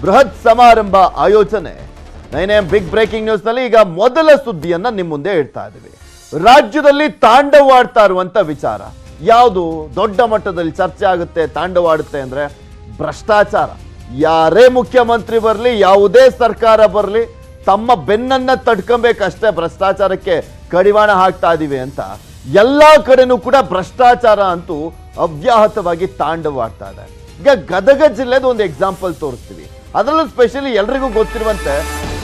ಬೃಹತ್ ಸಮಾರಂಭ ಆಯೋಜನೆ. ನೈನೇ ಬಿಗ್ ಬ್ರೇಕಿಂಗ್ ನ್ಯೂಸ್ ನಲ್ಲಿ ಈಗ ಮೊದಲ ಸುದ್ದಿಯನ್ನ ನಿಮ್ಮ ಮುಂದೆ ಇಡ್ತಾ ಇದ್ದೀವಿ. ರಾಜ್ಯದಲ್ಲಿ ತಾಂಡವಾಡ್ತಾ ಇರುವಂತ ವಿಚಾರ ಯಾವುದು ದೊಡ್ಡ ಮಟ್ಟದಲ್ಲಿ ಚರ್ಚೆ ಆಗುತ್ತೆ, ತಾಂಡವಾಡುತ್ತೆ ಅಂದ್ರೆ ಭ್ರಷ್ಟಾಚಾರ. ಯಾರೇ ಮುಖ್ಯಮಂತ್ರಿ ಬರಲಿ, ಯಾವುದೇ ಸರ್ಕಾರ ಬರಲಿ, ತಮ್ಮ ಬೆನ್ನನ್ನ ತಡ್ಕೊಬೇಕಷ್ಟೇ ಭ್ರಷ್ಟಾಚಾರಕ್ಕೆ ಕಡಿವಾಣ ಹಾಕ್ತಾ ಇದೀವಿ ಅಂತ ಎಲ್ಲಾ ಕಡೆನೂ ಕೂಡ ಭ್ರಷ್ಟಾಚಾರ ಅಂತೂ ಅವ್ಯಾಹತವಾಗಿ ತಾಂಡವಾಡ್ತಾ ಇದೆ. ಈಗ ಗದಗ ಜಿಲ್ಲೆದ ಒಂದು ಎಕ್ಸಾಂಪಲ್ ತೋರಿಸ್ತೀವಿ. ಅದರಲ್ಲೂ ಸ್ಪೆಷಲಿ ಎಲ್ರಿಗೂ ಗೊತ್ತಿರುವಂತೆ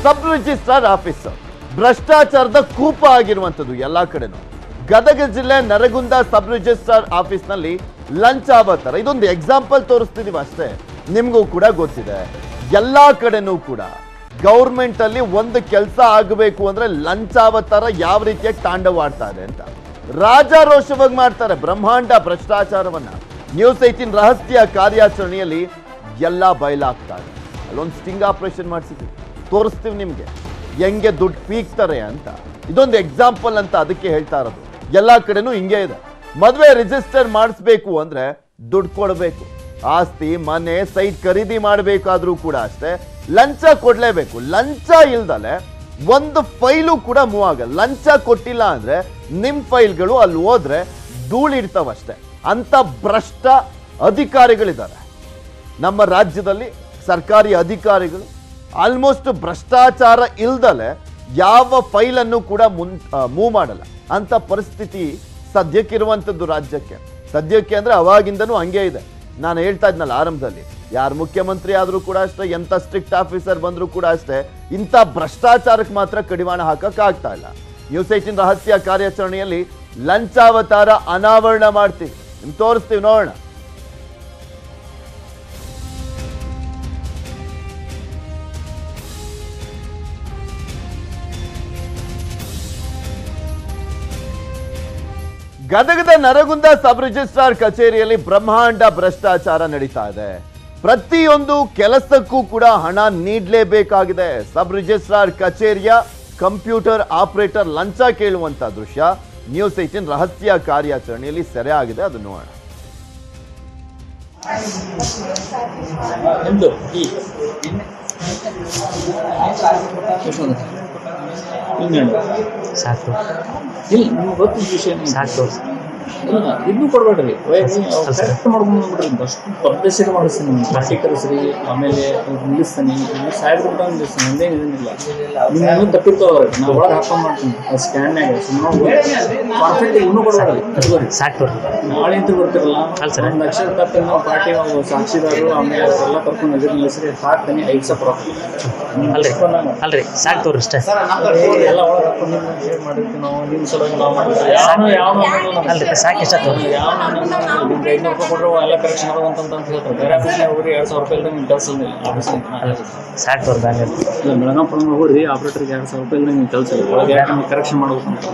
ಸಬ್ ರಿಜಿಸ್ಟ್ರಾರ್ ಆಫೀಸ್ ಭ್ರಷ್ಟಾಚಾರದ ಕೂಪ ಆಗಿರುವಂಥದ್ದು ಎಲ್ಲಾ ಕಡೆನೂ. ಗದಗ ಜಿಲ್ಲೆ ನರಗುಂದ ಸಬ್ ರಿಜಿಸ್ಟ್ರಾರ್ ಆಫೀಸ್ ನಲ್ಲಿ ಲಂಚಾವತಾರ, ಇದೊಂದು ಎಕ್ಸಾಂಪಲ್ ತೋರಿಸ್ತಿದೀವಿ ಅಷ್ಟೇ. ನಿಮ್ಗೂ ಕೂಡ ಗೊತ್ತಿದೆ ಎಲ್ಲಾ ಕಡೆನೂ ಕೂಡ ಗೌರ್ಮೆಂಟ್ ಅಲ್ಲಿ ಒಂದು ಕೆಲಸ ಆಗಬೇಕು ಅಂದ್ರೆ ಲಂಚಾವತಾರ ಯಾವ ರೀತಿಯಾಗಿ ತಾಂಡವಾಡ್ತಾ ಇದೆ ಅಂತ ರಾಜಾರೋಷವಾಗಿ ಮಾಡ್ತಾರೆ ಬ್ರಹ್ಮಾಂಡ ಭ್ರಷ್ಟಾಚಾರವನ್ನ. ನ್ಯೂಸ್ 18 ರಹಸ್ಯ ಕಾರ್ಯಾಚರಣೆಯಲ್ಲಿ ಎಲ್ಲ ಬಯಲಾಗ್ತಾ ಇದೆ. ಅಲ್ಲೊಂದು ಸ್ಟಿಂಗ್ ಆಪರೇಷನ್ ಮಾಡಿಸಿದ್ವಿ, ತೋರಿಸ್ತೀವಿ ನಿಮ್ಗೆ ಹೆಂಗೆ ದುಡ್ಡು ಪೀಕ್ತಾರೆ ಅಂತ. ಇದೊಂದು ಎಕ್ಸಾಂಪಲ್ ಅಂತ ಅದಕ್ಕೆ ಹೇಳ್ತಾ ಇರೋದು. ಎಲ್ಲಾ ಕಡೆನೂ ಹಿಂಗೆ ಇದೆ. ಮದುವೆ ರಿಜಿಸ್ಟರ್ ಮಾಡಿಸ್ಬೇಕು ಅಂದ್ರೆ ದುಡ್ಡು ಕೊಡಬೇಕು. ಆಸ್ತಿ ಮನೆ ಸೈಟ್ ಖರೀದಿ ಮಾಡಬೇಕಾದ್ರೂ ಕೂಡ ಅಷ್ಟೇ ಲಂಚ ಕೊಡ್ಲೇಬೇಕು. ಲಂಚ ಇಲ್ದಲೆ ಒಂದು ಫೈಲು ಕೂಡ ಮೂವ್ ಆಗಲ್ಲ. ಲಂಚ ಕೊಟ್ಟಿಲ್ಲ ಅಂದ್ರೆ ನಿಮ್ ಫೈಲ್ಗಳು ಅಲ್ಲಿ ಹೋದ್ರೆ ಧೂಳಿಡ್ತಾವಷ್ಟೇ. ಅಂತ ಭ್ರಷ್ಟ ಅಧಿಕಾರಿಗಳಿದ್ದಾರೆ ನಮ್ಮ ರಾಜ್ಯದಲ್ಲಿ. ಸರ್ಕಾರಿ ಅಧಿಕಾರಿಗಳು ಆಲ್ಮೋಸ್ಟ್ ಭ್ರಷ್ಟಾಚಾರ ಇಲ್ದಲೆ ಯಾವ ಫೈಲನ್ನು ಕೂಡ ಮೂವ್ ಮಾಡಲ್ಲ ಅಂತ ಪರಿಸ್ಥಿತಿ ಸದ್ಯಕ್ಕಿರುವಂಥದ್ದು ರಾಜ್ಯಕ್ಕೆ. ಸದ್ಯಕ್ಕೆ ಅಂದ್ರೆ ಅವಾಗಿಂದನೂ ಹಂಗೆ ಇದೆ. ನಾನು ಹೇಳ್ತಾ ಇದ್ನಲ್ಲ ಆರಂಭದಲ್ಲಿ, ಯಾರು ಮುಖ್ಯಮಂತ್ರಿ ಆದರೂ ಕೂಡ ಅಷ್ಟೇ, ಎಂಥ ಸ್ಟ್ರಿಕ್ಟ್ ಆಫೀಸರ್ ಬಂದರೂ ಕೂಡ ಅಷ್ಟೇ, ಇಂಥ ಭ್ರಷ್ಟಾಚಾರಕ್ಕೆ ಮಾತ್ರ ಕಡಿವಾಣ ಹಾಕಕ್ಕಾಗ್ತಾ ಇಲ್ಲ. ನ್ಯೂಸ್ 18 ರಹಸ್ಯ ಕಾರ್ಯಾಚರಣೆಯಲ್ಲಿ ಲಂಚಾವತಾರ ಅನಾವರಣ ಮಾಡ್ತೀವಿ, ನಿಮ್ಗೆ ತೋರಿಸ್ತೀವಿ, ನೋಡೋಣ. ಗದಗದ ನರಗುಂದ ಸಬ್ ರಿಜಿಸ್ಟ್ರಾರ್ ಕಚೇರಿಯಲ್ಲಿ ಬ್ರಹ್ಮಾಂಡ ಭ್ರಷ್ಟಾಚಾರ ನಡೀತಾ ಇದೆ. ಪ್ರತಿಯೊಂದು ಕೆಲಸಕ್ಕೂ ಕೂಡ ಹಣ ನೀಡಲೇಬೇಕಾಗಿದೆ. ಸಬ್ ರಿಜಿಸ್ಟ್ರಾರ್ ಕಚೇರಿಯ ಕಂಪ್ಯೂಟರ್ ಆಪರೇಟರ್ ಲಂಚ ಕೇಳುವಂತ ದೃಶ್ಯ ನ್ಯೂಸ್ 18 ರಹಸ್ಯ ಕಾರ್ಯಾಚರಣೆಯಲ್ಲಿ ಸೆರೆ ಆಗಿದೆ. ಅದು ನೋಡೋಣ. ಸಾಕು ಇಲ್ಲ ನಿಮ್ಗೆ ಗೊತ್ತಿದ್ದ ವಿಷಯ ಸಾಕು ಇಲ್ಲ ಇದನ್ನು ಕೊಡಬೇಡ್ರಿ. ಕರೆಕ್ಟ್ ಮಾಡ್ಕೊಂಡ್ಬಿಡ್ರಿ. ಅಷ್ಟು ಪಬ್ಲಿಸಿಟಿ ಮಾಡಿಸ್ತೀನಿ, ಪಾರ್ಟಿ ಕರೆಸ್ರಿ, ಆಮೇಲೆ ನಿಲ್ಲಿಸ್ತಾನೆ, ಸಾಹೇಬ್ರು ಊಟ ನಿಲ್ಲಿಸ್ತಾನೆ, ಹಂಗೇನು ಇದನ್ನಿಲ್ಲ. ನಿಮ್ಗೆ ತಪ್ಪಿರ್ತವ್ರಿ, ನಾವು ಒಳಗೆ ಹಾಕೊಂಡು ಮಾಡ್ತೀನಿ ಸ್ಕ್ಯಾನ್ನಾಗ. ಸುಮ್ಮನೆ ಪರ್ಫೆಕ್ಟ್ ಇನ್ನೂ ಕೊಡಬೇಡ್ರಿ. ಸಾಕು ನಾಳೆ ಅಂತ ಬರ್ತಿರಲ್ಲ, ಒಂದು ಅಕ್ಷರ ತಪ್ಪಿನ ನಾವು ಪಾರ್ಟಿ ಸಾಕ್ಷಿದಾರರು ಆಮೇಲೆ ಎಲ್ಲ ಕರ್ಕೊಂಡು ಎದುರು ನಿಲ್ಲಿಸ್ರಿ, ಹಾಕ್ತಾನೆ 5,000 ಅಲ್ರಿ. ಸಾಕು ತೋರಿ ಅಷ್ಟೇ. ಎಲ್ಲ ಒಳಗೆ ಹಾಕೊಂಡು ಶೇರ್ ಮಾಡಿರ್ತೀವಿ ನಾವು. ನಿಮ್ಮ ಸಲುವಾಗಿ ನಾವು ಮಾಡ್ತೀವಿ. ಯಾವ ಅಲ್ರಿ ಸಾಕು ಇಷ್ಟ ತೋರಿ. ಯಾವ ನಿಮ್ಗೆ 500 ರೂಪಾಯಿ ಕೊಟ್ಟರು ಎಲ್ಲ ಕರೆಕ್ಷನ್ ಆಗುವಂತ ಹೇಳ್ತಾರೆ. ಬೇರೆ ಆಫೀಸ್ನಾಗ ಹೋಗ್ರಿ 2,000 ರೂಪಾಯಿ ಇಲ್ದಂಗೆ ನೀವು ಕೆಲಸ ಆಫೀಸ್ನಾಗ ಸಾಕು ತೋರಿ. ಬ್ಯಾಂಕ್ ಇಲ್ಲ ಬೆಳಗಾವಿ ಹೋಗ್ರಿ, ಆಪ್ರೇಟರ್ಗೆ 2,000 ರೂಪಾಯಿ ಇಲ್ದಂಗೆ ನೀವು ಕೆಲಸ ಇಲ್ಲ, ಒಳಗೆ ನಿಮ್ಗೆ ಕರೆಕ್ಷನ್ ಮಾಡ್ಬೇಕು ಅಂತ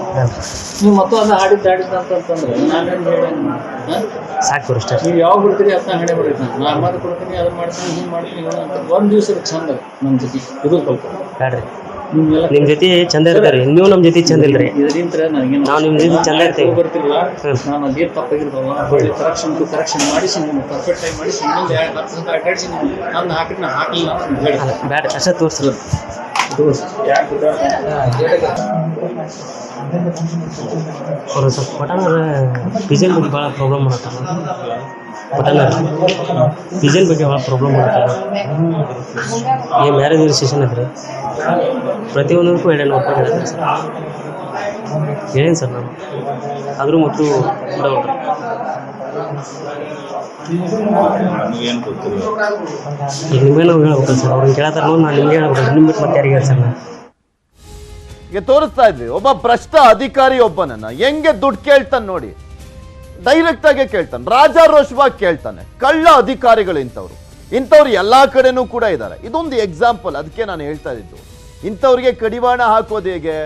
ನೀವು ಮತ್ತು ಅದು ಆಡಿದ್ದು ಅಂತಂದ್ರೆ ನಾನೇನು ಹೇಳಿ ಸಾಕು ತೋರಿ ಅಷ್ಟೇ. ನೀವು ಯಾವಾಗ ಬಿಡ್ತೀರಿ ಅದನ್ನ ಹಣೆ ಬರೀತಾನೆ. ನಾನು ಅಮ್ಮದು ಕೊಡ್ತೀನಿ, ಅದನ್ನ ಮಾಡ್ತೀನಿ, ಹಿಂಗೆ ಮಾಡ್ತೀನಿ. ಒಂದು ದಿವಸ ಚಂದ ನಮ್ಮ ಜೊತೆ ಇದು ಬೇಡ್ರಿ. ನಿಮ್ ಜೊತೆ ಚಂದ ಇರ್ತಾರಿ, ನೀವು ನಮ್ ಜೊತೆ ಚಂದ ಇಲ್ರಿ. ನಾವು ನಿಮ್ ಜೊತೆ ಚಂದ ಇರ್ತೀವಿ. ಬರ್ತಿರಲ್ಲ, ನಾನು ಅದೇನು ತಪ್ಪಾಗಿರ್ತಾವ ಕರೆಕ್ಷನ್ ಮಾಡಿಸಿ ನೀವು ಪರ್ಫೆಕ್ಟ್ ಆಗಿ ಮಾಡಿಸಿ ಅಡ್ಡಾಡಿಸಿ ನಾನು ಹಾಕಿದ್ರೆ ನಾನು ಹಾಕಲಿಲ್ಲ ಬೇಡ ಅಷ್ಟೇ ತೋರಿಸ್ರಿ. ಅವರು ಸ್ವಲ್ಪ ಪಟನರ ಡಿಸೈನ್ ಬಗ್ಗೆ ಭಾಳ ಪ್ರಾಬ್ಲಮ್ ಮಾಡತ್ತಾರ. ಪಟನರ್ ಡಿಸೈನ್ ಬಗ್ಗೆ ಭಾಳ ಪ್ರಾಬ್ಲಮ್ ಮಾಡತ್ತಾರ. ಈ ಮ್ಯಾರೇಜ್ ರಿಜಿಸ್ಟ್ರೇಷನ್ ಐತ್ರಿ, ಪ್ರತಿಯೊಂದಕ್ಕೂ 200 ರೂಪಾಯಿ ಹೇಳ್ತಾರೆ ಸರ್. ಹೇಳೀನಿ ಸರ್ ನಾನು, ಆದರೂ ಮತ್ತು ಕೂಡ ಈಗ ನಿಮ್ಗೆ ನಾವು ಹೇಳ್ಬೇಕಲ್ಲ ಸರ್. ಅವ್ರನ್ನ ಕೇಳತ್ತಾರ ನೋಡಿ, ನಾನು ನಿಮ್ಗೆ ಹೇಳ್ಬೇಕು. ನಿಮ್ಮ ಬಿಟ್ಟು ಮತ್ತೆ ಯಾರಿಗೆ ಹೇಳಿ ಸರ್. ನಾನು ಈಗ ತೋರಿಸ್ತಾ ಇದ್ವಿ ಒಬ್ಬ ಭ್ರಷ್ಟ ಅಧಿಕಾರಿ ಒಬ್ಬನನ್ನ ಹೆಂಗೆ ದುಡ್ಡು ಕೇಳ್ತಾನೆ ನೋಡಿ. ಡೈರೆಕ್ಟ್ ಆಗಿ ಕೇಳ್ತಾನೆ, ರಾಜಾರೋಷವಾಗಿ ಕೇಳ್ತಾನೆ. ಕಳ್ಳ ಅಧಿಕಾರಿಗಳು ಇಂಥವ್ರು ಎಲ್ಲಾ ಕಡೆನೂ ಕೂಡ ಇದ್ದಾರೆ. ಇದೊಂದು ಎಕ್ಸಾಂಪಲ್. ಅದಕ್ಕೆ ನಾನು ಹೇಳ್ತಾ ಇದ್ದು, ಇಂಥವ್ರಿಗೆ ಕಡಿವಾಣ ಹಾಕೋದು ಹೇಗೆ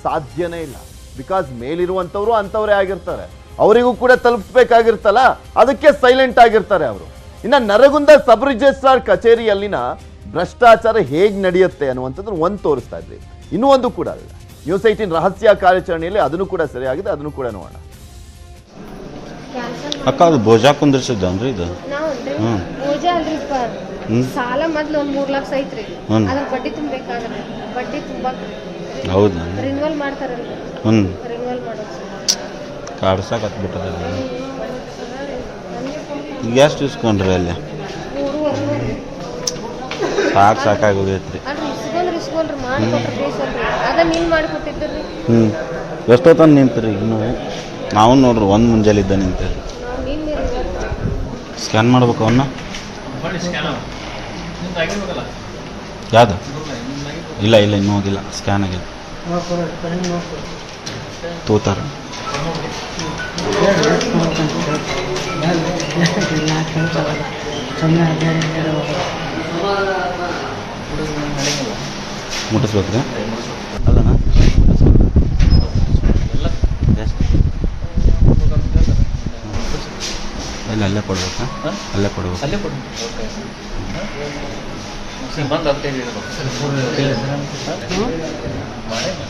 ಸಾಧ್ಯನೇ ಇಲ್ಲ. ಬಿಕಾಸ್ ಮೇಲಿರುವಂಥವ್ರು ಅಂಥವ್ರೇ ಆಗಿರ್ತಾರೆ, ಅವರಿಗೂ ಕೂಡ ತಲುಪಿಸ್ಬೇಕಾಗಿರ್ತಲ್ಲ, ಅದಕ್ಕೆ ಸೈಲೆಂಟ್ ಆಗಿರ್ತಾರೆ ಅವರು. ಇನ್ನು ನರಗುಂದ ಸಬ್ ರಿಜಿಸ್ಟ್ರಾರ್ ಕಚೇರಿಯಲ್ಲಿನ ಭ್ರಷ್ಟಾಚಾರ ಹೇಗೆ ನಡೆಯುತ್ತೆ ಅನ್ನುವಂಥದ್ದು ಒಂದು ತೋರಿಸ್ತಾ ಇದ್ವಿ. ಇನ್ನೂ ಒಂದು ಕೂಡ ಅಲ್ಲ, ನ್ಯೂಸ್ 18 ರಹಸ್ಯ ಕಾರ್ಯಾಚರಣೆಯಲ್ಲಿ ಅದನ್ನು ಕೂಡ ಸರಿಯಾಗಿದೆ. ಅದನ್ನು ಕೂಡ ನೋಡೋಣ. ಅಕ್ಕ ಅದು ಭೋಜಾ ಕುಂದಿರ್ಸಿದ್ದನ್ರಿ ಇದು? ಸಾಲ ಮೊದ್ಲು ಒಂದ್ 3 ಲಕ್ಷ ಐತ್ರಿ, ಅದ್ರ ಬಡ್ಡಿ ತುಂಬಬೇಕಾದ್ರೆ ಬಡ್ಡಿ ತುಂಬಾಕ್ರಿ. ಹೌದಾ? ರಿನ್ಯೂವಲ್ ಮಾಡ್ತಾರಲ್ರಿ, ರಿನ್ಯೂವಲ್ ಮಾಡೋದು ಕಾಡ್ಸಾಕತ್ಬಿಟ್ಟದ. ಈಗ ಎಷ್ಟು ಇಸ್ಕೊಂಡ್ರಿ ಅಲ್ಲಿ? ಸಾಕಾಗೋಗೈತ್ರಿ. ಇಸ್ಕೊಂಡ್ರಿ ಮಾಡ್ಕೊಟ್ರಿ ಬೇಸಲ್ರಿ, ಅದನ್ನ ನೀನ್ ಮಾಡ್ಕೊಟ್ಟಿದ್ರಿ. ಎಷ್ಟೊತ್ತ ನಿಂತ್ರಿ? ಇನ್ನೂ ನಾವು ನೋಡ್ರಿ ಒಂದು ಮುಂಜಾಲಿದ್ದ ನಿಂತೀರಿ. ಸ್ಕ್ಯಾನ್ ಮಾಡ್ಬೇಕು ಅವನ್ನ. ಯಾವ್ದು? ಇಲ್ಲ ಇನ್ನೂ ಹೋಗಿಲ್ಲ, ಸ್ಕ್ಯಾನ್ ಆಗಿದೆ. ತೋತಾರ ಮುಟ್ಟಿಸ್ಬೇಕ್ರಿ? ಅಲ್ಲಣ್ಣ ಇಲ್ಲ ಅಲ್ಲೇ ಕೊಡ್ಬೇಕಾ? ಅಲ್ಲೇ ಕೊಡ್ಬೇಕು.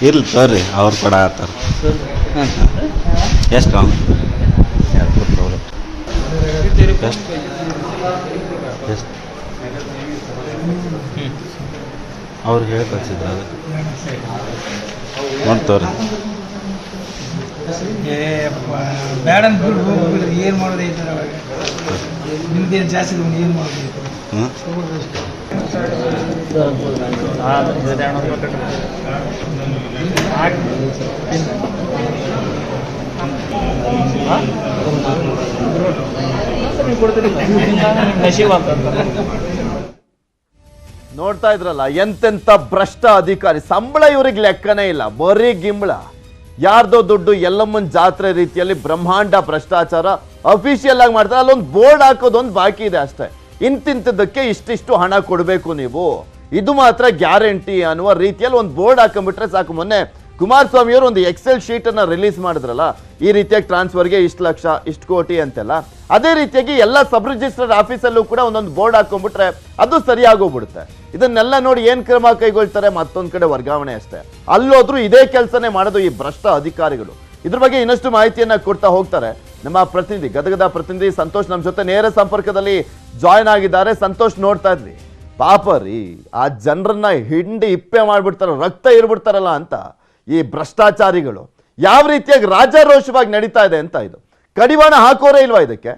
ಇರ್ಲಿ ತೋರಿ, ಅವ್ರು ಕೊಡ ಆತಾರ. ಎಷ್ಟು ಎಷ್ಟು ಅವ್ರು ಹೇಳಿ ಕಳ್ಸಿದ್ರು ಅದು ನೋಡ್ತವ್ರಿ. ಬೇಡ ಅಂತ ಬಿಡ್ರಿ, ಏನು ಮಾಡೋದೈತೆ ಅವಾಗ ನಿಮ್ದೇನು ಜಾಸ್ತಿ ಏನು ಮಾಡೋದೈತೆ. ನೋಡ್ತಾ ಇದ್ರಲ್ಲ, ಎಂತೆಂತ ಭ್ರಷ್ಟ ಅಧಿಕಾರಿ. ಸಂಬಳ ಇವ್ರಿಗೆ ಲೆಕ್ಕನೇ ಇಲ್ಲ, ಬರೀ ಗಿಂಬಳ. ಯಾರ್ದೋ ದುಡ್ಡು ಎಲ್ಲಮ್ಮನ್ ಜಾತ್ರೆ ರೀತಿಯಲ್ಲಿ ಬ್ರಹ್ಮಾಂಡ ಭ್ರಷ್ಟಾಚಾರ ಅಫಿಷಿಯಲ್ ಆಗಿ ಮಾಡ್ತಾರೆ. ಅಲ್ಲೊಂದು ಬೋರ್ಡ್ ಹಾಕೋದೊಂದು ಬಾಕಿ ಇದೆ ಅಷ್ಟೇ. ಇಂತಿಂತದಕ್ಕೆ ಇಷ್ಟಿಷ್ಟು ಹಣ ಕೊಡಬೇಕು ನೀವು, ಇದು ಮಾತ್ರ ಗ್ಯಾರಂಟಿ ಅನ್ನುವ ರೀತಿಯಲ್ಲಿ ಒಂದು ಬೋರ್ಡ್ ಹಾಕೊಂಡ್ಬಿಟ್ರೆ ಸಾಕು. ಮೊನ್ನೆ ಕುಮಾರಸ್ವಾಮಿ ಅವರು ಒಂದು ಎಕ್ಸೆಲ್ ಶೀಟ್ ಅನ್ನ ರಿಲೀಸ್ ಮಾಡಿದ್ರಲ್ಲ, ಈ ರೀತಿಯಾಗಿ ಟ್ರಾನ್ಸ್ಫರ್ಗೆ ಇಷ್ಟು ಲಕ್ಷ, ಇಷ್ಟು ಕೋಟಿ ಅಂತೆಲ್ಲ. ಅದೇ ರೀತಿಯಾಗಿ ಎಲ್ಲ ಸಬ್ ರಿಜಿಸ್ಟರ್ ಆಫೀಸಲ್ಲೂ ಕೂಡ ಒಂದೊಂದು ಬೋರ್ಡ್ ಹಾಕೊಂಡ್ಬಿಟ್ರೆ ಅದು ಸರಿಯಾಗೋಗ್ಬಿಡುತ್ತೆ. ಇದನ್ನೆಲ್ಲ ನೋಡಿ ಏನ್ ಕ್ರಮ ಕೈಗೊಳ್ತಾರೆ? ಮತ್ತೊಂದ್ ಕಡೆ ವರ್ಗಾವಣೆ ಅಷ್ಟೇ. ಅಲ್ಲೋದ್ರೂ ಇದೇ ಕೆಲಸನೇ ಮಾಡೋದು ಈ ಭ್ರಷ್ಟ ಅಧಿಕಾರಿಗಳು. ಇದ್ರ ಬಗ್ಗೆ ಇನ್ನಷ್ಟು ಮಾಹಿತಿಯನ್ನ ಕೊಡ್ತಾ ಹೋಗ್ತಾರೆ ನಮ್ಮ ಪ್ರತಿನಿಧಿ, ಗದಗದ ಪ್ರತಿನಿಧಿ ಸಂತೋಷ್ ನಮ್ಮ ಜೊತೆ ನೇರ ಸಂಪರ್ಕದಲ್ಲಿ ಜಾಯ್ನ್ ಆಗಿದ್ದಾರೆ. ಸಂತೋಷ್, ನೋಡ್ತಾ ಇದ್ವಿ ಪಾಪ ರೀ, ಆ ಜನರನ್ನ ಹಿಂಡಿ ಇಪ್ಪೆ ಮಾಡ್ಬಿಡ್ತಾರ, ರಕ್ತ ಇರ್ಬಿಡ್ತಾರಲ್ಲ ಅಂತ ಈ ಭ್ರಷ್ಟಾಚಾರಿಗಳು. ಯಾವ ರೀತಿಯಾಗಿ ರಾಜಾರೋಷವಾಗಿ ನಡೀತಾ ಇದೆ ಅಂತ, ಇದು ಕಡಿವಾಣ ಹಾಕೋರೇ ಇಲ್ವಾ ಇದಕ್ಕೆ?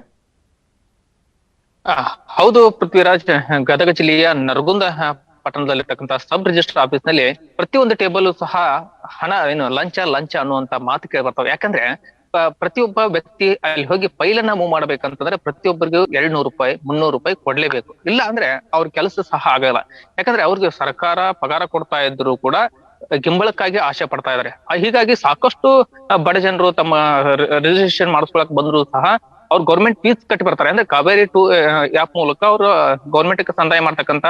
ಹೌದು ಪೃಥ್ವಿರಾಜ್, ಗದಗ ಜಿಲ್ಲೆಯ ನರಗುಂದ ಪಟ್ಟಣದಲ್ಲಿರ್ತಕ್ಕಂಥ ಸಬ್ ರಿಜಿಸ್ಟರ್ ಆಫೀಸ್ ನಲ್ಲಿ ಪ್ರತಿಯೊಂದು ಟೇಬಲ್ ಸಹ ಹಣ ಲಂಚ ಅನ್ನುವಂತ ಮಾತು ಕೇಳಿ ಬರ್ತಾವೆ. ಯಾಕಂದ್ರೆ ಪ್ರತಿಯೊಬ್ಬ ವ್ಯಕ್ತಿ ಅಲ್ಲಿ ಹೋಗಿ ಫೈಲನ್ನ ಮೂವ್ ಮಾಡ್ಬೇಕಂತಂದ್ರೆ ಪ್ರತಿಯೊಬ್ಬರಿಗೂ 200 ರೂಪಾಯಿ 300 ರೂಪಾಯಿ ಕೊಡ್ಲೇಬೇಕು. ಇಲ್ಲ ಅಂದ್ರೆ ಅವ್ರ ಕೆಲಸ ಸಹ ಆಗಲ್ಲ. ಯಾಕಂದ್ರೆ ಅವ್ರಿಗೆ ಸರ್ಕಾರ ಪಗಾರ ಕೊಡ್ತಾ ಇದ್ರು ಕೂಡ ಗಿಂಬಳಕ್ಕಾಗಿ ಆಸೆ ಪಡ್ತಾ ಇದಾರೆ. ಹೀಗಾಗಿ ಸಾಕಷ್ಟು ಬಡ ಜನರು ತಮ್ಮ ರಿಜಿಸ್ಟ್ರೇಷನ್ ಮಾಡಿಸ್ಕೊಳಕ್ ಬಂದ್ರು ಸಹ ಅವ್ರು ಗೌರ್ಮೆಂಟ್ ಫೀಸ್ ಕಟ್ಟಿ ಬರ್ತಾರೆ. ಅಂದ್ರೆ ಕಾವೇರಿ 2 ಆ್ಯಪ್ ಮೂಲಕ ಅವರು ಗೌರ್ಮೆಂಟ್ ಸಂದಾಯ ಮಾಡ್ತಕ್ಕಂತ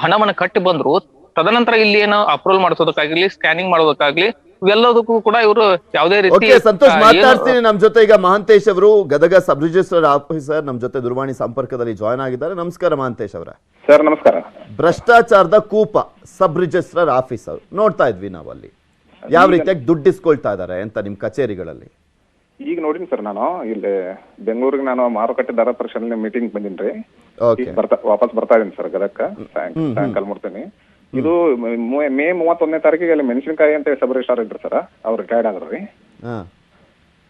ಹಣವನ್ನ ಕಟ್ಟಿ ಬಂದ್ರು. ತದನಂತರ ಇಲ್ಲಿ ಏನು ಅಪ್ರೂವಲ್ ಮಾಡಿಸೋದಕ್ಕಾಗ್ಲಿ, ಸ್ಕ್ಯಾನಿಂಗ್ ಮಾಡೋದಕ್ಕಾಗ್ಲಿ, ಇವೆಲ್ಲದಕ್ಕೂ ಕೂಡ ಇವರು ಯಾವುದೇ ರೀತಿ. ಸಂತೋಷ್, ಮಾತಾಡ್ತೀನಿ ನಮ್ ಜೊತೆ ಈಗ ಮಹಾಂತೇಶ್ ಅವರು, ಗದಗ ಸಬ್ ರಿಜಿಸ್ಟರ್ ಆಫೀಸರ್, ನಮ್ ಜೊತೆ ದೂರವಾಣಿ ಸಂಪರ್ಕದಲ್ಲಿ ಜಾಯ್ನ್ ಆಗಿದ್ದಾರೆ. ನಮಸ್ಕಾರ ಮಹಾಂತೇಶ್ ಅವರೇ. ಸರ್ ನಮಸ್ಕಾರ. ಭ್ರಷ್ಟಾಚಾರದ ಕೂಪ ಸಬ್ ರಿಜಿಸ್ಟ್ರಾರ್ ಆಫೀಸರ್ ನೋಡ್ತಾ ಇದ್ವಿ ನಾವಲ್ಲಿ, ಯಾವ ರೀತಿಯಾಗಿ ದುಡ್ಡಿಸ್ಕೊಳ್ತಾ ಇದಾರೆ ಅಂತ ನಿಮ್ ಕಚೇರಿಗಳಲ್ಲಿ. ಈಗ ನೋಡಿನಿ ಸರ್, ನಾನು ಇಲ್ಲಿ ಬೆಂಗಳೂರಿಗೆ ನಾನು ಮಾರುಕಟ್ಟೆ ದರ ಪರಿಶೀಲನೆ ಮೀಟಿಂಗ್ ಬಂದಿನ್ರಿ. ವಾಪಸ್ ಬರ್ತಾ ಇದೀನಿ ಸರ್ ಗದಕ್ಕ, ಸಾಯಂಕಾಲ ಮುಡ್ತೀನಿ. ಇದು ಮೇ 31ನೇ ತಾರೀಕಿಗೆ ಅಲ್ಲಿ ಮೆಣಸಿನಕಾಯಿ ಅಂತ ಸಬ್ ರಿಜಿಸ್ಟ್ರಾರ್ ಇದ್ರು ಸರ್, ಅವ್ರು ರಿಟೈರ್ಡ್ ಆದ್ರಿ.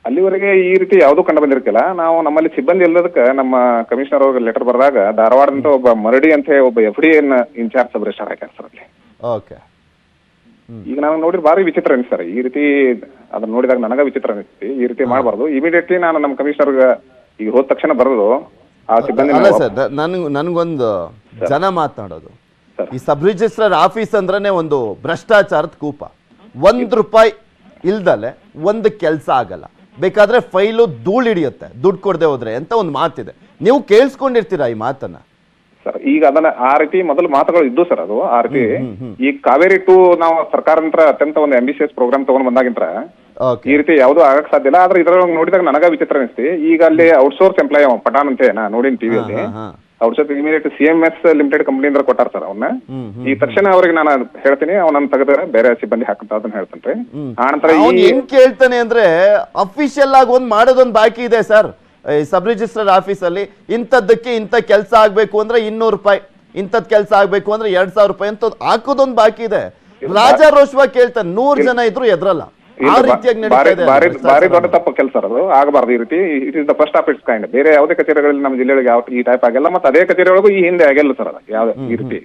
ಅಲ್ಲಿವರೆಗೆ ಈ ರೀತಿ ಯಾವ್ದು ಕಂಡು ಬಂದಿರ್ಕಿಲ್ಲ. ನಾವು ನಮ್ಮಲ್ಲಿ ಸಿಬ್ಬಂದಿ ಎಲ್ಲದಕ್ಕೆ ನಮ್ಮ ಕಮಿಷನರ್ ಅವ್ರಿಗೆ ಲೆಟರ್ ಬರೆದಾಗ ಧಾರವಾಡದಿಂದ ಒಬ್ಬ ಮರಡಿ ಅಂತ ಒಬ್ಬ FD ಇನ್ಚಾರ್ಜ್ ಸಬ್ ರಿಜಿಸ್ಟ್ರಾರ್ ಹಾಕ್ಯಾರ ಸರ್ ಅಲ್ಲಿ. ಈಗ ನಾವು ನೋಡಿದ್ರೆ ಭಾರಿ ವಿಚಿತ್ರ ಅನಿಸ್ತಾರೆ ಈ ರೀತಿ. ಅದನ್ನ ನೋಡಿದಾಗ ನನಗ ವಿಚಿತ್ರ ಅನಿಸ್ತಿ. ಈ ರೀತಿ ಮಾಡಬಾರ್ದು. ಇಮಿಡಿಯೇಟ್ಲಿ ನಾನು ನಮ್ಮ ಕಮಿಷನರ್ಗೆ ಈಗ ಹೋದ ತಕ್ಷಣ ಬರೆದು ಆ ಸಿಬ್ಬಂದಿ. ನನ್ಗೊಂದು ಜನ ಮಾತನಾಡೋದು, ಈ ಸಬ್ ರಿಜಿಸ್ಟ್ರಾರ್ ಆಫೀಸ್ ಅಂದ್ರೇನೆ ಒಂದು ಭ್ರಷ್ಟಾಚಾರದ ಕೂಪ. 1 ರೂಪಾಯಿ ಇಲ್ದಲೆ ಒಂದು ಕೆಲಸ ಆಗಲ್ಲ. ಬೇಕಾದ್ರೆ ಫೈಲು ಧೂಳು ಹಿಡಿಯುತ್ತೆ ದುಡ್ಡು ಕೊಡದೆ ಹೋದ್ರೆ ಅಂತ ಒಂದು ಮಾತಿದೆ. ನೀವು ಕೇಳಿಸ್ಕೊಂಡಿರ್ತೀರಾ ಈ ಮಾತನ್ನ? ಸರ್ ಈಗ ಅದನ್ನ ಆ ರೀತಿ ಮೊದಲು ಮಾತುಗಳು ಇದ್ದು ಸರ್. ಅದು ಆ ರೀತಿ ಈ ಕಾವೇರಿ 2 ನಾವು ಸರ್ಕಾರದಿಂದ ಅತ್ಯಂತ ಒಂದು ಅಂಬಿಷಿಯಸ್ ಪ್ರೋಗ್ರಾಮ್ ತಗೊಂಡ್ ಬಂದಾಗಿಂತ್ರ ಈ ರೀತಿ ಯಾವ್ದು ಆಗಕ್ ಸಾಧ್ಯ ಇಲ್ಲ. ಆದ್ರೆ ಇದ್ರೊಳಗೆ ನೋಡಿದಾಗ ನನಗ ವಿಚಿತ್ರ ಅನಿಸ್ತಿ. ಈಗ ಅಲ್ಲಿ ಔಟ್ಸೋರ್ಸ್ ಎಂಪ್ಲಾಯ್ ಪಠಾನ್ ಅಂತ ನಾ ನೋಡಿನ ಟಿವಿಯಲ್ಲಿ, outsource immediate CMS limited company ಇಂದ ಕೊಟ್ಟಾರ ಸರ್ ಅವನ್ನ. ಈ ತಕ್ಷಣ ಅವ್ರಿಗೆ ನಾನು ಹೇಳ್ತೀನಿ, ಅವನನ್ನ ತೆಗೆದ ಬೇರೆ ಸಿಬ್ಬಂದಿ ಹಾಕಂತ ಅದನ್ನ ಹೇಳ್ತೇನೆ. ಆನಂತರ ಏನ್ ಕೇಳ್ತಾನೆ ಅಂದ್ರೆ, ಅಫಿಷಿಯಲ್ ಆಗಿ ಒಂದ್ ಮಾಡೋದೊಂದು ಬಾಕಿ ಇದೆ ಸರ್. ಸಬ್ ರಿಜಿಸ್ಟರ್ ಆಫೀಸ್ ಅಲ್ಲಿ ಇಂಥದ್ದಕ್ಕೆ ಇಂಥ ಕೆಲಸ ಆಗ್ಬೇಕು ಅಂದ್ರೆ 200 ರೂಪಾಯಿ, ಇಂಥದ್ ಕೆಲಸ ಆಗ್ಬೇಕು ಅಂದ್ರೆ 2,000 ರೂಪಾಯಿ ಅಂತ ಹಾಕೋದೊಂದು ಬಾಕಿ ಇದೆ. ರಾಜಾರೋಷವಾಗಿ ಕೇಳ್ತಾನೆ, 100 ಜನ ಇದ್ರು ಎದ್ರಲ್ಲ. ಆ ರೀತಿಯಾಗಿ ನಡೀತಾ ಇದೆ. ಬಾರಿ ದೊಡ್ಡ ತಪ್ಪು ಕೆಲಸ ಅದು, ಆಗಬಾರ್ದು ಈ ರೀತಿ. It is the first of it's kind. ಬೇರೆ ಯಾವುದೇ ಕಚೇರಿಗಳಲ್ಲಿ ನಮ್ಮ ಜಿಲ್ಲೆಗಳಿಗೆ ಯಾವ ಈ ಟೈಪ್ ಆಗಿಲ್ಲ, ಮತ್ತೆ ಅದೇ ಕಚೇರಿಗಳಿಗೂ ಈ ಹಿಂದೆ ಆಗಿಲ್ಲ ಸರ್ ಅದು ಯಾವ್ದು ಈ ರೀತಿ.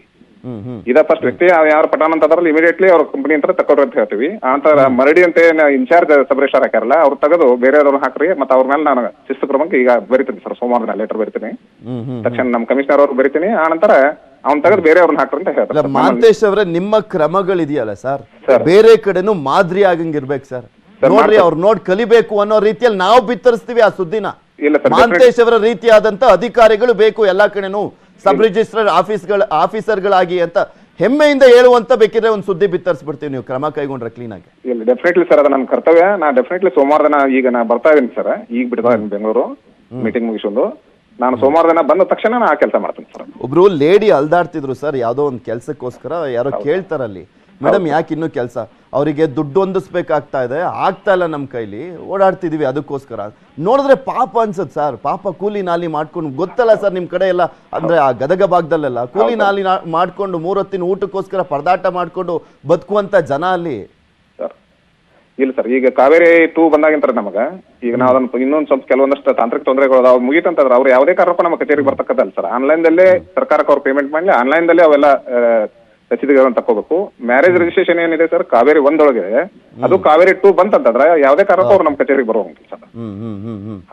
ಇದ ಫಸ್ಟ್ ವ್ಯಕ್ತಿ ಯಾರು ಪಟಾನ್ ಅಂತ ಅದ್ರಲ್ಲಿ ಇಮಿಡಿಯೇಟ್ಲಿ ಅವ್ರ ಕಂಪನಿ ಅಂತ ತಗೊಳ್ರಿ ಅಂತ ಹೇಳ್ತೀವಿ. ಅಂತ ಮರಡಿ ಅಂತ ಇನ್ಚಾರ್ಜ್ ಸಬ್ ರಿಜಿಸ್ಟ್ರಾರ್ ಹಾಕಾರಲ್ಲ, ಅವ್ರು ತೆಗೆದು ಬೇರೆಯವ್ರನ್ನ ಹಾಕ್ರಿ, ಮತ್ತೆ ಅವ್ರ ಮೇಲೆ ನಾನು ಶಿಸ್ತು ಕ್ರಮಕ್ಕೆ ಈಗ ಬರಿತೀನಿ ಸರ್, ಸೋಮವಾರ ದಿನ ಲೆಟರ್ ಬರಿತೀನಿ. ತಕ್ಷಣ ನಮ್ಮ ಕಮಿಷನರ್ ಅವ್ರು ಬರಿತೀನಿ, ಆ ನಂತರ ಅವ್ನ್ ತೆಗೆದು ಬೇರೆಯವ್ರನ್ನ ಹಾಕ್ರಿ ಅಂತ ಹೇಳ್ತಾರೆ. ಮಹಾಂತೇಶ್ ಅವರೇ, ನಿಮ್ಮ ಕ್ರಮಗಳಿದೆಯಲ್ಲ ಸರ್, ಬೇರೆ ಕಡೆನೂ ಮಾದರಿ ಆಗಂಗಿರ್ಬೇಕು ಸರ್. ನೋಡ್ರಿ, ಅವ್ರು ನೋಡ್ ಕಲಿಬೇಕು ಅನ್ನೋ ರೀತಿಯಲ್ಲಿ ನಾವು ಬಿತ್ತರಿಸ್ತೀವಿ ಆ ಸುದ್ದಿನ. ಮಹಾಂತೇಶ್ ಅವರ ರೀತಿಯಾದಂತ ಅಧಿಕಾರಿಗಳು ಬೇಕು ಎಲ್ಲಾ ಕಡೆನೂ, ಸಬ್ ರಿಜಿಸ್ಟ್ರಾರ್ ಆಫೀಸರ್ಗಳಾಗಿ ಅಂತ ಹೆಮ್ಮೆಯಿಂದ ಹೇಳುವಂತ ಬೇಕಿದ್ರೆ ಒಂದು ಸುದ್ದಿ ಬಿತ್ತರಿಸ್ಬಿಡ್ತೀವಿ, ನೀವು ಕ್ರಮ ಕೈಗೊಂಡ್ರೆ ಕ್ಲೀನ್ ಆಗಿ. ಇಲ್ಲ, ಡೆಫಿನೆಟ್ಲಿ ಸರ್, ಅದು ನನ್ನ ಕರ್ತವ್ಯ. ನಾ ಡೆಫಿನೆಟ್ಲಿ ಸೋಮವಾರ ದಿನ ಈಗ ನಾ ಬರ್ತಾ ಇದೀನಿ ಸರ್, ಈಗ ಬಿಡ್ತಾ ಇದೀನಿ ಬೆಂಗಳೂರು ಮೀಟಿಂಗ್ ಮುಗಿಸ್ಕೊಂಡು. ನಾನು ಸೋಮವಾರ ದಿನ ಬಂದ ತಕ್ಷಣ ನಾ ಆ ಕೆಲಸ ಮಾಡ್ತೀನಿ ಸರ್. ಒಬ್ರು ಲೇಡಿ ಅಲ್ದಾಡ್ತಿದ್ರು ಸರ್, ಯಾವ್ದೋ ಒಂದು ಕೆಲ್ಸಕ್ಕೋಸ್ಕರ. ಯಾರೋ ಕೇಳ್ತಾರಲ್ಲಿ, ಮೇಡಮ್ ಯಾಕೆ ಇನ್ನೂ ಕೆಲಸ, ಅವರಿಗೆ ದುಡ್ಡು ಹೊಂದಿಸ್ಬೇಕಾಗ್ತಾ ಇದೆ, ಆಗ್ತಾ ಇಲ್ಲ ನಮ್ಮ ಕೈಲಿ, ಓಡಾಡ್ತಿದೀವಿ ಅದಕ್ಕೋಸ್ಕರ. ನೋಡಿದ್ರೆ ಪಾಪ ಅನ್ಸತ್ ಸರ್, ಪಾಪ ಕೂಲಿ ನಾಲಿ ಮಾಡ್ಕೊಂಡು, ಗೊತ್ತಲ್ಲ ಸರ್ ನಿಮ್ ಕಡೆ ಎಲ್ಲ ಅಂದ್ರೆ ಆ ಗದಗ ಭಾಗದಲ್ಲೆಲ್ಲ ಕೂಲಿ ನಾಲಿ ಮಾಡ್ಕೊಂಡು 3 ಹೊತ್ತಿನ ಊಟಕ್ಕೋಸ್ಕರ ಪರದಾಟ ಮಾಡ್ಕೊಂಡು ಬದುಕುವಂತ ಜನ ಅಲ್ಲಿ. ಇಲ್ಲ ಸರ್, ಈಗ ಕಾವೇರಿ 2 ಬಂದಾಗಿಂತಾರೆ ನಮಗ. ಈಗ ನಾವು ಅದನ್ನ ಇನ್ನೊಂದು ಸ್ವಲ್ಪ ಕೆಲವೊಂದಷ್ಟು ತಾಂತ್ರಿಕ ತೊಂದರೆಗಳು ಅವು ಮುಗಿತಂತಂದ್ರೆ ಅವ್ರು ಯಾವುದೇ ಕಾರಣಕ್ಕೂ ನಮ್ಮ ಕಚೇರಿಗೆ ಬರ್ತಕ್ಕದ್ದಲ್ಲ ಸರ್. ಆನ್ಲೈನ್ದಲ್ಲೇ ಸರ್ಕಾರಕ್ಕೆ ಅವ್ರು ಪೇಮೆಂಟ್ ಮಾಡಲಿ, ಆನ್ಲೈನ್ದಲ್ಲೇ ಅವೆಲ್ಲ ರಸೀದಿಗಳನ್ನು ತಕೋಬೇಕು. ಮ್ಯಾರೇಜ್ ರಿಜಿಸ್ಟ್ರೇಷನ್ ಏನಿದೆ ಸರ್ ಕಾವೇರಿ 1 ಒಳಗೆ, ಅದು ಕಾವೇರಿ 2 ಬಂತಂತಂದ್ರೆ ಯಾವುದೇ ಕಾರಣಕ್ಕೂ ಅವ್ರು ನಮ್ಮ ಕಚೇರಿಗೆ ಬರುವಂಗಿಲ್ಲ ಸರ್.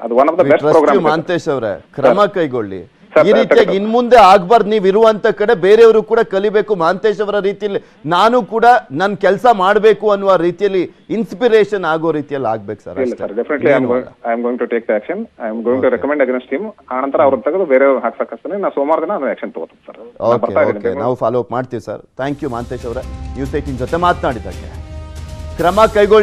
ಅದು one of the best programme. Mahantesh ಅವರೇ, ಕ್ರಮ ಕೈಗೊಳ್ಳಿ. ಈ ರೀತಿಯಾಗಿ ಇನ್ ಮುಂದೆ ಆಗ್ಬಾರ್ದು. ನೀವು ಇರುವಂತ ಕಡೆ ಬೇರೆಯವರು ಕೂಡ ಕಲಿಬೇಕು. ಮಹಾಂತೇಶ್ ಅವರ ರೀತಿಯಲ್ಲಿ ನಾನು ಕೂಡ ನನ್ನ ಕೆಲಸ ಮಾಡಬೇಕು ಅನ್ನುವ ರೀತಿಯಲ್ಲಿ ಇನ್ಸ್ಪಿರೇಷನ್ ಆಗೋ ರೀತಿಯಲ್ಲಿ ಆಗ್ಬೇಕು sir. Definitely I am going to take the action. I am going to recommend against him. ಆ ನಂತರ ಅವ್ರನ್ನ ತೆಗೆದು ಬೇರೆಯವ್ರು ಹಾಕ್ಸಕ್ಕೆ ನಾ ಸೋಮವಾರ ದಿನ ನಾನು ಆಕ್ಷನ್ ತಗೋತೀನಿ ಸರ್. ಓಕೆ, ನಾವು ಫಾಲೋ ಅಪ್ ಮಾಡ್ತೀವಿ ಸರ್. ಥ್ಯಾಂಕ್ ಯು ಮಹಾಂತೇಶ್ ಅವರೇ, ನ್ಯೂಸ್ 18 ಜೊತೆ ಮಾತನಾಡಿದ್ದಕ್ಕೆ. ಕ್ರಮ ಕೈಗೊಳ್ಳಿ.